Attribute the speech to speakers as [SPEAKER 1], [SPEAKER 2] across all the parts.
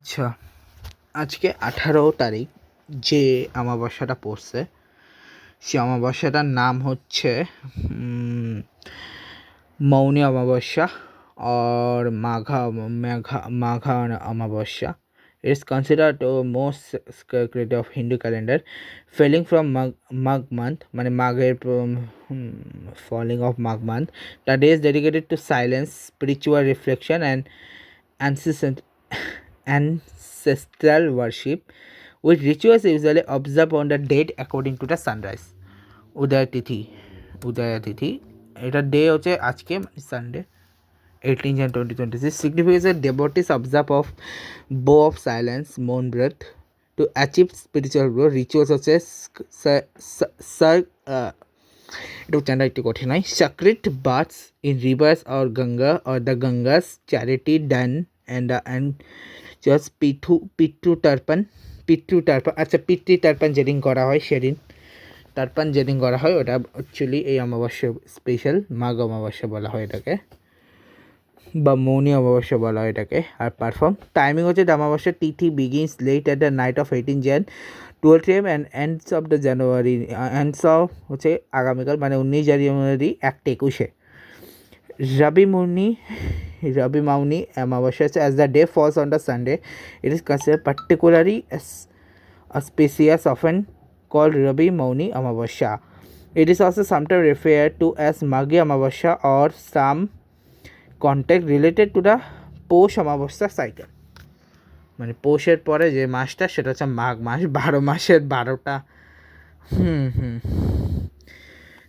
[SPEAKER 1] আচ্ছা, আজকে 18 তারিখ যে অমাবস্যাটা পড়ছে সে অমাবস্যাটার নাম হচ্ছে মৌনী অমাবস্যা or Magha Amavasya. It's considered the most sacred of Hindu calendar, falling from Magh month, মানে মাঘের falling of Magh month. The day is dedicated to silence, spiritual reflection, and ancestral worship, with rituals usually observed on the date according to the sunrise. Udaya তিথি এটার day হচ্ছে আজকে Sunday 18 Jan 2026. Signifies a devotees observe of bow of silence, moon breath to achieve spiritual growth. Rituals such as এটা উচ্চারণটা একটু কঠিন হয়, sacred baths in rivers or Ganga or the Ganga's charity done and just পিতৃ তর্পণ আচ্ছা পিতৃ তর্পণ যেদিন করা হয় সেদিন তর্পণ যেদিন করা হয় ওটা অ্যাকচুয়ালি এই অমাবস্যা স্পেশাল মাঘ অমাবস্যা বলা হয় এটাকে, বা মৌনী অমাবস্যা বলা হয় এটাকে। আর পারফর্ম টাইমিং হচ্ছে অমাবস্যা তিথি begins late at the night of 18 Jan 12 PM and ends of the January, ends of হচ্ছে আগামীকাল মানে 19 জানুয়ারি 1-21-এ। রবি Mauni Amavasya as the day falls on the Sunday it is considered particularly auspicious, often called Rabi Mauni Amavasya. It is also sometimes referred to as Maghi Amavasya or some context related to the পৌষ অমাবস্যা cycle, মানে পৌষের পরে যে মাসটা সেটা হচ্ছে মাঘ মাস, 12 মাসের 12টা।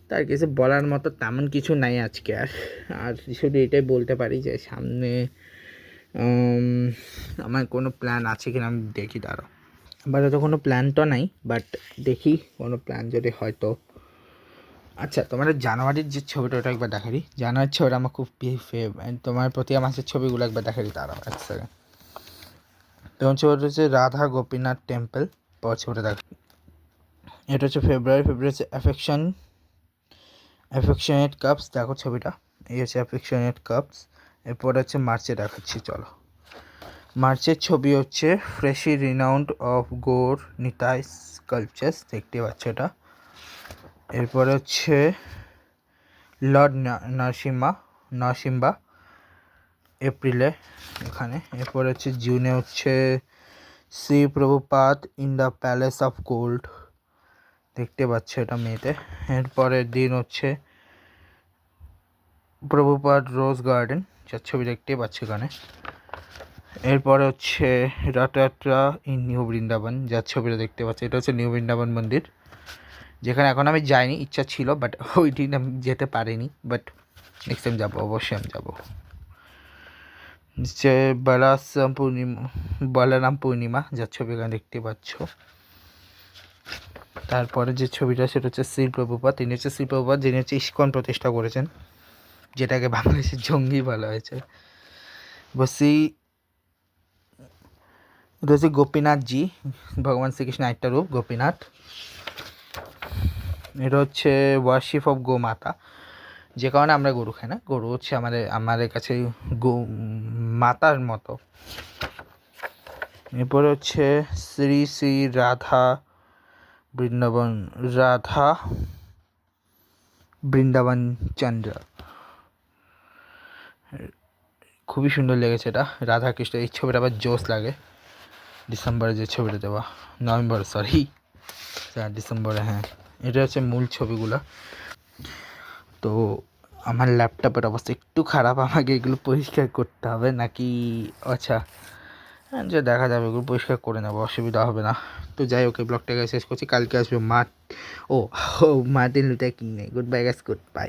[SPEAKER 1] তার কিছু বলার মতো তেমন কিছু নাই আজকে আর শুধু এটাই বলতে পারি যে সামনে আমার কোনো প্ল্যান আছে কিনা আমি দেখি, দাঁড়াও। আপাতত কোনো প্ল্যান তো নাই, বাট দেখি কোনো প্ল্যান যদি হয় তো। আচ্ছা, তোমার জানুয়ারির যে ছবিটা ওটা একবার দেখা দিই। জানুয়ারির ছবিটা আমার খুব তোমার প্রতি মাসের ছবিগুলো একবার দেখা দিই, তারাও এক সেকেন্ড। তখন ছবিটা হচ্ছে রাধা গোপীনাথ টেম্পল, পর ছবিটা দেখ। এটা হচ্ছে ফেব্রুয়ারি হচ্ছে অ্যাফেকশনেট কাপস, দেখো ছবিটা, এই হচ্ছে অ্যাফেকশনেট কাপস। এরপর হচ্ছে মার্চে দেখাচ্ছি, চলো। মার্চের ছবি হচ্ছে ফ্রেশি রিনাউন্ড অফ গোর নিতাই স্কাল্পচার্স, দেখতে পাচ্ছ এটা। এরপরে হচ্ছে লর্ড নরসিম্বা এপ্রিলে এখানে। এরপরে হচ্ছে জুনে হচ্ছে Shri Prabhupada in the palace of gold, দেখতে পাচ্ছ এটা মেতে। এরপরের দিন হচ্ছে প্রভুপাদ রোজ গার্ডেন, যার ছবি দেখতে পাচ্ছ এখানে। এরপরে হচ্ছে রথযাত্রা ইন নিউ বৃন্দাবন, যার ছবিটা দেখতে পাচ্ছি, এটা হচ্ছে নিউ বৃন্দাবন মন্দির, যেখানে এখন আমি যাইনি, ইচ্ছা ছিল বাট ওই দিন আমি যেতে পারিনি, বাট নেক্সট টাইম যাবো, অবশ্যই আমি যাবো। যে বলরাম পূর্ণিমা, যার ছবি এখানে দেখতে পাচ্ছ। তারপরে যে ছবিটা সেটা হচ্ছে শ্রী প্রভুপাদ, তিনি হচ্ছে শ্রী প্রভুপাদ যিনি হচ্ছে ইস্কন প্রতিষ্ঠা করেছেন, যেটাকে বাংলাদেশের জঙ্গি বলা হয়েছে। বসি এটা হচ্ছে গোপীনাথজি, ভগবান শ্রীকৃষ্ণ একটা রূপ গোপীনাথ। এটা হচ্ছে ওয়ার্শিপ অফ গো মাতা, যে কারণে আমরা গরু খাই না, গরু হচ্ছে আমাদের কাছে গো মাতার মতো। এরপরে হচ্ছে শ্রী শ্রী রাধা বৃন্দাবন চন্দ্র, খুবই সুন্দর লেগেছে এটা, রাধা কৃষ্ণ। এই ছবিটা আবার জোস লাগে, ডিসেম্বরে যে ছবিটা দেওয়া, ডিসেম্বরে, হ্যাঁ। এটা হচ্ছে মূল ছবিগুলো। তো আমার ল্যাপটপের অবস্থা একটু খারাপ, আমাকে এগুলো পরিষ্কার করতে হবে নাকি, আচ্ছা যে দেখা যাবে, এগুলো পরিষ্কার করে নেবো, অসুবিধা হবে না। তো যাই হোক, এই ব্লগটাকে শেষ করছি, কালকে আসবে Martin Luther king day. Good bye guys, good bye.